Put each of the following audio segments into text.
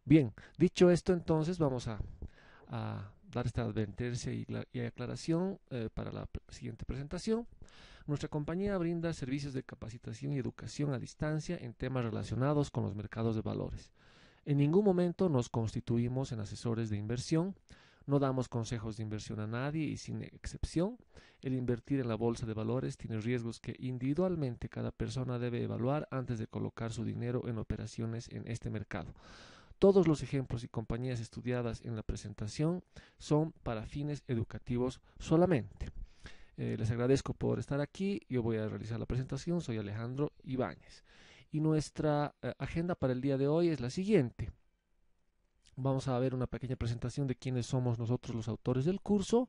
Bien, dicho esto, entonces vamos a dar esta advertencia y aclaración para la siguiente presentación. Nuestra compañía brinda servicios de capacitación y educación a distancia en temas relacionados con los mercados de valores. En ningún momento nos constituimos en asesores de inversión, no damos consejos de inversión a nadie y sin excepción, el invertir en la bolsa de valores tiene riesgos que individualmente cada persona debe evaluar antes de colocar su dinero en operaciones en este mercado. Todos los ejemplos y compañías estudiadas en la presentación son para fines educativos solamente. Les agradezco por estar aquí. Yo voy a realizar la presentación. Soy Alejandro Ibáñez. Y nuestra agenda para el día de hoy es la siguiente. Vamos a ver una pequeña presentación de quiénes somos nosotros los autores del curso.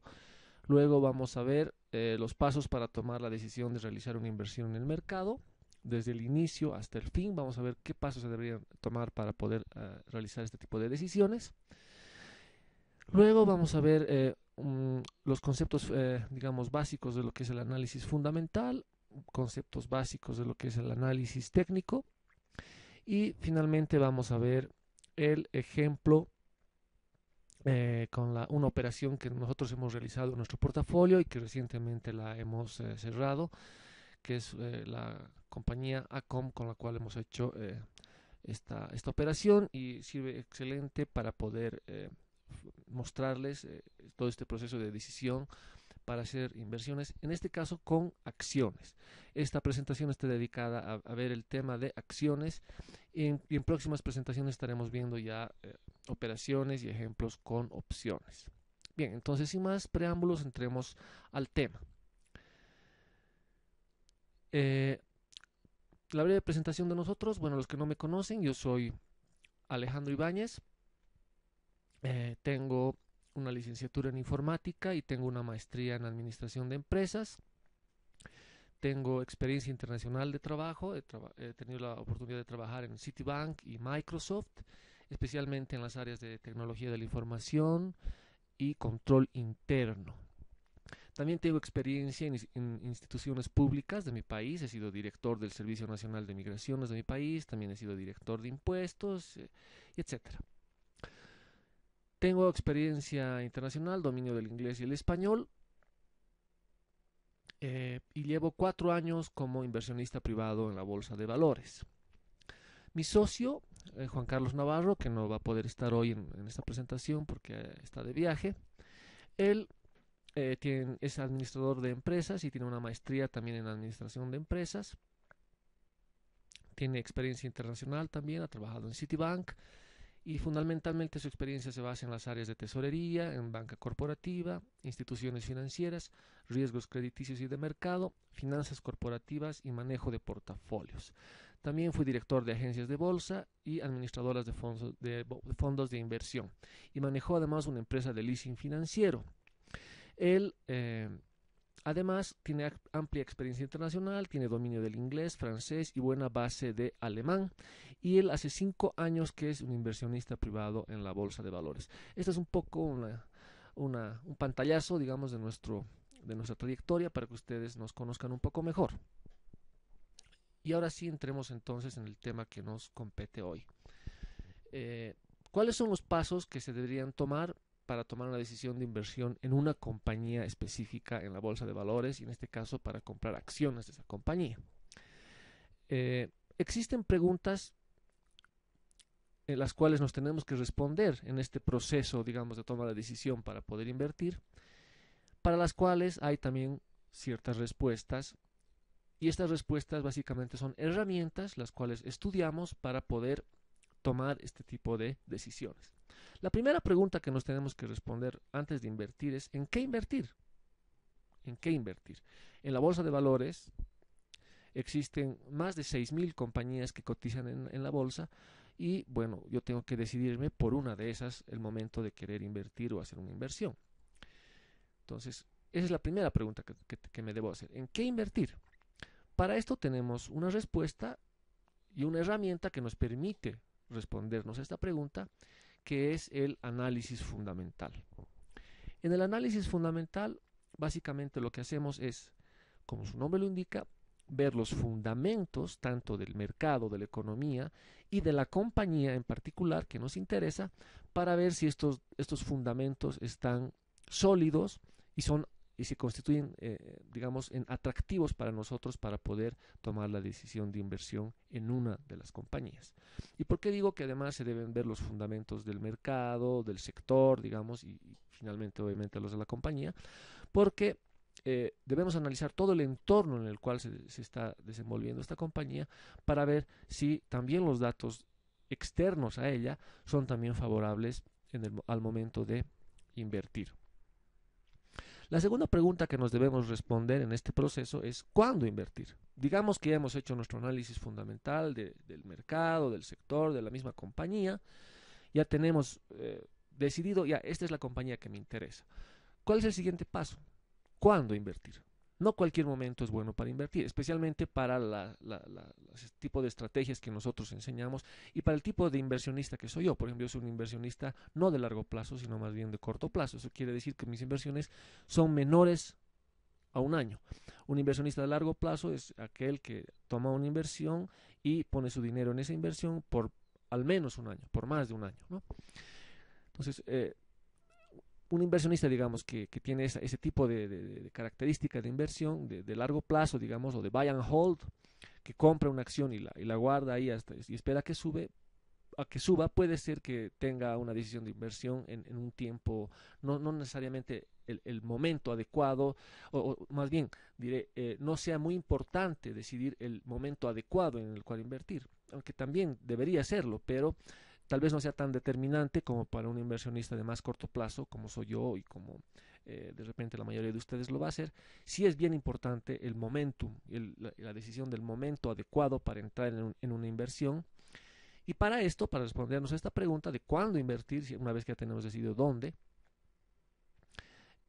Luego vamos a ver los pasos para tomar la decisión de realizar una inversión en el mercado. Desde el inicio hasta el fin, vamos a ver qué pasos se deberían tomar para poder realizar este tipo de decisiones. Luego vamos a ver los conceptos, digamos, básicos de lo que es el análisis fundamental, conceptos básicos de lo que es el análisis técnico y finalmente vamos a ver el ejemplo con una operación que nosotros hemos realizado en nuestro portafolio y que recientemente la hemos cerrado, que es la compañía ACOM con la cual hemos hecho esta operación y sirve excelente para poder mostrarles todo este proceso de decisión para hacer inversiones, en este caso con acciones. Esta presentación está dedicada a ver el tema de acciones y en próximas presentaciones estaremos viendo ya operaciones y ejemplos con opciones. Bien, entonces sin más preámbulos entremos al tema. Eh, la breve presentación de nosotros, bueno, los que no me conocen, yo soy Alejandro Ibáñez, tengo una licenciatura en informática y tengo una maestría en administración de empresas. Tengo experiencia internacional de trabajo, he tenido la oportunidad de trabajar en Citibank y Microsoft, especialmente en las áreas de tecnología de la información y control interno. También tengo experiencia en instituciones públicas de mi país, he sido director del Servicio Nacional de Migraciones de mi país, también he sido director de impuestos, etcétera. Tengo experiencia internacional, dominio del inglés y el español, y llevo 4 años como inversionista privado en la bolsa de valores. Mi socio, Juan Carlos Navarro, que no va a poder estar hoy en esta presentación porque está de viaje, él es administrador de empresas y tiene una maestría también en administración de empresas. Tiene experiencia internacional también, ha trabajado en Citibank y fundamentalmente su experiencia se basa en las áreas de tesorería, en banca corporativa, instituciones financieras, riesgos crediticios y de mercado, finanzas corporativas y manejo de portafolios. También fue director de agencias de bolsa y administradoras de fondos de inversión y manejó además una empresa de leasing financiero. Él además tiene amplia experiencia internacional, tiene dominio del inglés, francés y buena base de alemán. Y él hace 5 años que es un inversionista privado en la bolsa de valores. Este es un poco un pantallazo, digamos, de nuestra trayectoria para que ustedes nos conozcan un poco mejor. Y ahora sí entremos entonces en el tema que nos compete hoy. ¿Cuáles son los pasos que se deberían tomar para tomar una decisión de inversión en una compañía específica en la bolsa de valores y en este caso para comprar acciones de esa compañía? Existen preguntas en las cuales nos tenemos que responder en este proceso, digamos, de toma de decisión para poder invertir, para las cuales hay también ciertas respuestas y estas respuestas básicamente son herramientas las cuales estudiamos para poder tomar este tipo de decisiones. La primera pregunta que nos tenemos que responder antes de invertir es ¿en qué invertir? ¿En qué invertir? En la bolsa de valores existen más de 6.000 compañías que cotizan en la bolsa y bueno, yo tengo que decidirme por una de esas el momento de querer invertir o hacer una inversión. Entonces, esa es la primera pregunta que me debo hacer. ¿En qué invertir? Para esto tenemos una respuesta y una herramienta que nos permite respondernos a esta pregunta, que es el análisis fundamental. En el análisis fundamental, básicamente lo que hacemos es, como su nombre lo indica, ver los fundamentos tanto del mercado, de la economía y de la compañía en particular que nos interesa, para ver si estos fundamentos están sólidos y se constituyen, digamos, en atractivos para nosotros para poder tomar la decisión de inversión en una de las compañías. ¿Y por qué digo que además se deben ver los fundamentos del mercado, del sector, digamos, y finalmente obviamente los de la compañía? Porque debemos analizar todo el entorno en el cual se está desenvolviendo esta compañía para ver si también los datos externos a ella son también favorables al momento de invertir. La segunda pregunta que nos debemos responder en este proceso es ¿cuándo invertir? Digamos que ya hemos hecho nuestro análisis fundamental del mercado, del sector, de la misma compañía, ya tenemos decidido, ya esta es la compañía que me interesa. ¿Cuál es el siguiente paso? ¿Cuándo invertir? No cualquier momento es bueno para invertir, especialmente para el tipo de estrategias que nosotros enseñamos y para el tipo de inversionista que soy yo. Por ejemplo, yo soy un inversionista no de largo plazo, sino más bien de corto plazo. Eso quiere decir que mis inversiones son menores a un año. Un inversionista de largo plazo es aquel que toma una inversión y pone su dinero en esa inversión por al menos un año, por más de un año, ¿no? Entonces, un inversionista, digamos, que tiene ese tipo de característica de inversión de largo plazo, digamos, o de buy and hold, que compra una acción y la guarda ahí y espera que suba, puede ser que tenga una decisión de inversión en un tiempo, no necesariamente el momento adecuado, o más bien, diré, no sea muy importante decidir el momento adecuado en el cual invertir, aunque también debería serlo, pero tal vez no sea tan determinante como para un inversionista de más corto plazo, como soy yo y como de repente la mayoría de ustedes lo va a hacer. Sí es bien importante el momentum, la decisión del momento adecuado para entrar en una inversión. Y para esto, para respondernos a esta pregunta de cuándo invertir, una vez que ya tenemos decidido dónde,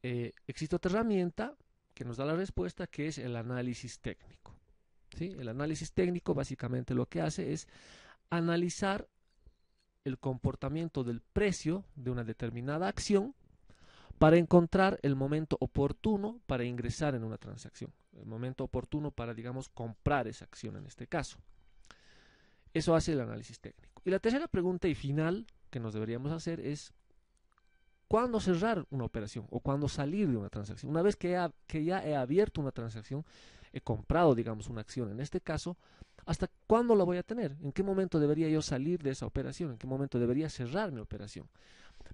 existe otra herramienta que nos da la respuesta, que es el análisis técnico. ¿Sí? El análisis técnico básicamente lo que hace es analizar el comportamiento del precio de una determinada acción para encontrar el momento oportuno para ingresar en una transacción, el momento oportuno para, digamos, comprar esa acción en este caso. Eso hace el análisis técnico. Y la tercera pregunta y final que nos deberíamos hacer es ¿cuándo cerrar una operación o cuándo salir de una transacción? Una vez que ya he abierto una transacción, he comprado, digamos, una acción en este caso, ¿hasta cuándo la voy a tener? ¿En qué momento debería yo salir de esa operación? ¿En qué momento debería cerrar mi operación?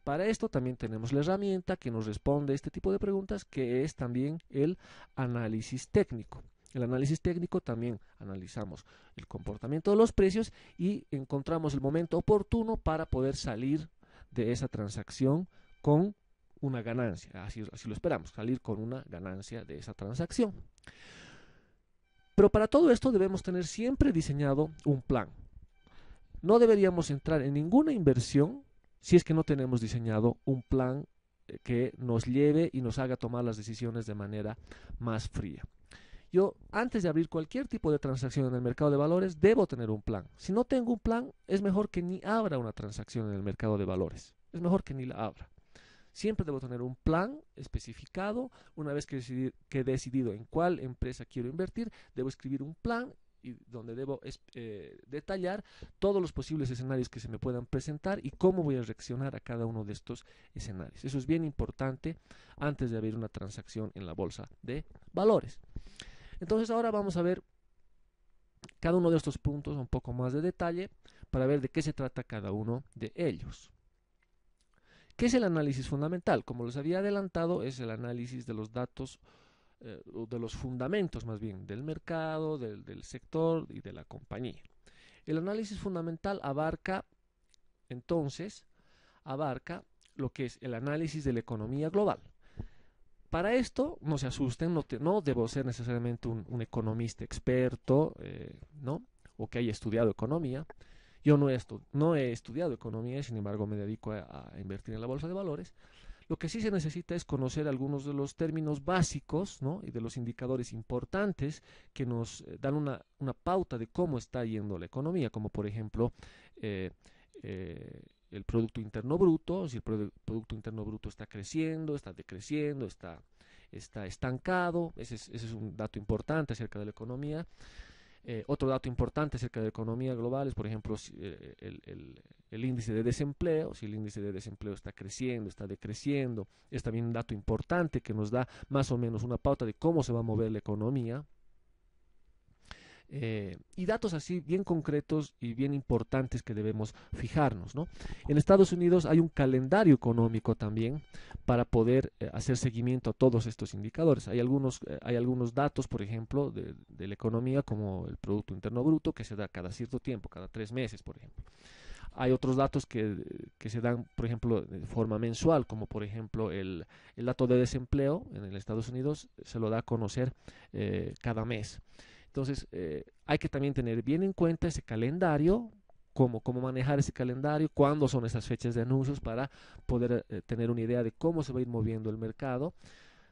Para esto también tenemos la herramienta que nos responde este tipo de preguntas, que es también el análisis técnico. El análisis técnico también analizamos el comportamiento de los precios y encontramos el momento oportuno para poder salir de esa transacción con una ganancia. Así lo esperamos, salir con una ganancia de esa transacción. Pero para todo esto debemos tener siempre diseñado un plan. No deberíamos entrar en ninguna inversión si es que no tenemos diseñado un plan que nos lleve y nos haga tomar las decisiones de manera más fría. Yo, antes de abrir cualquier tipo de transacción en el mercado de valores, debo tener un plan. Si no tengo un plan, es mejor que ni abra una transacción en el mercado de valores. Es mejor que ni la abra. Siempre debo tener un plan especificado. Una vez que he decidido en cuál empresa quiero invertir, debo escribir un plan y donde debo detallar todos los posibles escenarios que se me puedan presentar y cómo voy a reaccionar a cada uno de estos escenarios. Eso es bien importante antes de abrir una transacción en la bolsa de valores. Entonces ahora vamos a ver cada uno de estos puntos un poco más de detalle para ver de qué se trata cada uno de ellos. ¿Qué es el análisis fundamental? Como les había adelantado, es el análisis de los datos, de los fundamentos más bien, del mercado, del sector y de la compañía. El análisis fundamental entonces, abarca lo que es el análisis de la economía global. Para esto, no se asusten, no debo ser necesariamente un economista experto, ¿no? O que haya estudiado economía. Yo no he estudiado economía, sin embargo me dedico a invertir en la bolsa de valores. Lo que sí se necesita es conocer algunos de los términos básicos, ¿no? Y de los indicadores importantes que nos dan una pauta de cómo está yendo la economía, como por ejemplo el Producto Interno Bruto, si el Producto Interno Bruto está creciendo, está decreciendo, está está estancado. Ese es un dato importante acerca de la economía. Otro dato importante acerca de la economía global es, por ejemplo, el índice de desempleo. Si el índice de desempleo está creciendo, está decreciendo, es también un dato importante que nos da más o menos una pauta de cómo se va a mover la economía. Y datos así bien concretos y bien importantes que debemos fijarnos, ¿no? En Estados Unidos hay un calendario económico también para poder hacer seguimiento a todos estos indicadores. Hay algunos datos, por ejemplo, de la economía, como el Producto Interno Bruto, que se da cada cierto tiempo, cada 3 meses, por ejemplo. Hay otros datos que se dan, por ejemplo, de forma mensual, como por ejemplo el dato de desempleo en el Estados Unidos se lo da a conocer cada mes. Entonces, hay que también tener bien en cuenta ese calendario, cómo manejar ese calendario, cuándo son esas fechas de anuncios para poder tener una idea de cómo se va a ir moviendo el mercado,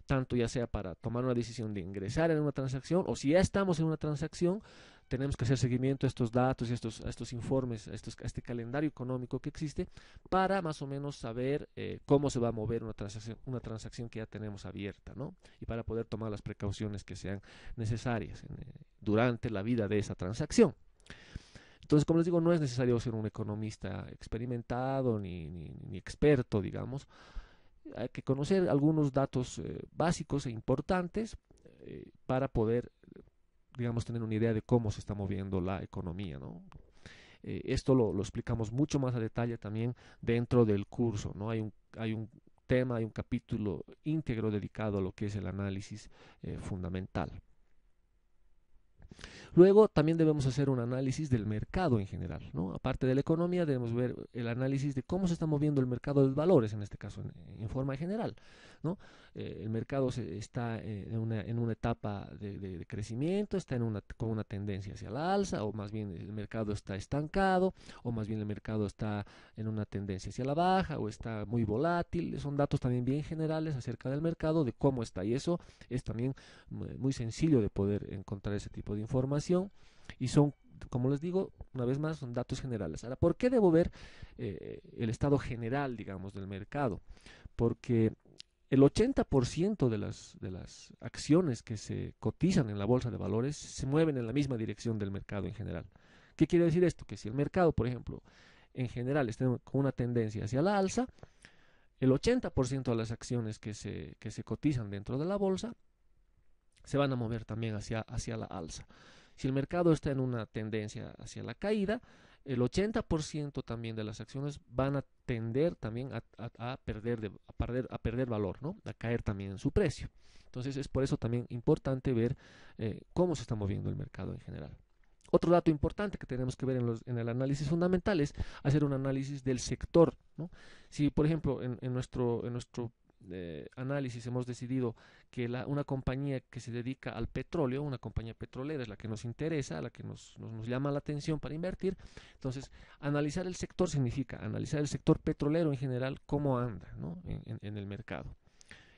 tanto ya sea para tomar una decisión de ingresar en una transacción o si ya estamos en una transacción, tenemos que hacer seguimiento a estos datos y a estos informes, a este calendario económico que existe para más o menos saber cómo se va a mover una transacción que ya tenemos abierta, ¿no? Y para poder tomar las precauciones que sean necesarias durante la vida de esa transacción. Entonces, como les digo, no es necesario ser un economista experimentado ni experto, digamos. Hay que conocer algunos datos básicos e importantes para poder, digamos, tener una idea de cómo se está moviendo la economía, ¿no? Esto lo explicamos mucho más a detalle también dentro del curso, ¿no? Hay un tema, hay un capítulo íntegro dedicado a lo que es el análisis fundamental. Luego también debemos hacer un análisis del mercado en general, ¿no? Aparte de la economía, debemos ver el análisis de cómo se está moviendo el mercado de valores, en este caso, en forma general, ¿no? El mercado está en una etapa de crecimiento, está con una tendencia hacia la alza, o más bien el mercado está estancado, o más bien el mercado está en una tendencia hacia la baja, o está muy volátil. Son datos también bien generales acerca del mercado, de cómo está, y eso es también muy sencillo de poder encontrar ese tipo de información, y son, como les digo, una vez más, son datos generales. Ahora, ¿por qué debo ver el estado general, digamos, del mercado? Porque el 80% de las acciones que se cotizan en la bolsa de valores se mueven en la misma dirección del mercado en general. ¿Qué quiere decir esto? Que si el mercado, por ejemplo, en general está con una tendencia hacia la alza, el 80% de las acciones que se cotizan dentro de la bolsa se van a mover también hacia la alza. Si el mercado está en una tendencia hacia la caída, el 80% también de las acciones van a tender también a perder valor, ¿no? A caer también en su precio. Entonces es por eso también importante ver cómo se está moviendo el mercado en general. Otro dato importante que tenemos que ver en el análisis fundamental es hacer un análisis del sector, ¿no? Si, por ejemplo, en nuestro análisis hemos decidido que una compañía que se dedica al petróleo, una compañía petrolera es la que nos interesa, la que nos llama la atención para invertir, entonces analizar el sector significa analizar el sector petrolero en general, cómo anda, ¿no? en el mercado.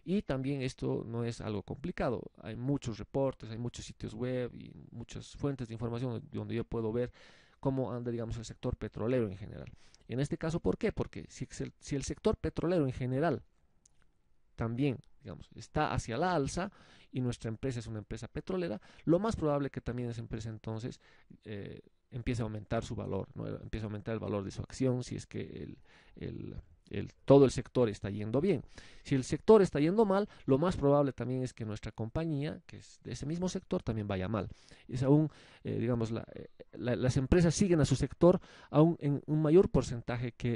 Y también esto no es algo complicado, hay muchos reportes, hay muchos sitios web y muchas fuentes de información donde yo puedo ver cómo anda, digamos, el sector petrolero en general. En este caso, ¿por qué? Porque si el sector petrolero en general también, digamos, está hacia la alza y nuestra empresa es una empresa petrolera, lo más probable que también esa empresa entonces empiece a aumentar su valor, ¿no? Empiece a aumentar el valor de su acción si es que todo el sector está yendo bien. Si el sector está yendo mal, lo más probable también es que nuestra compañía, que es de ese mismo sector, también vaya mal. Es aún, digamos, las empresas siguen a su sector aún en un mayor porcentaje que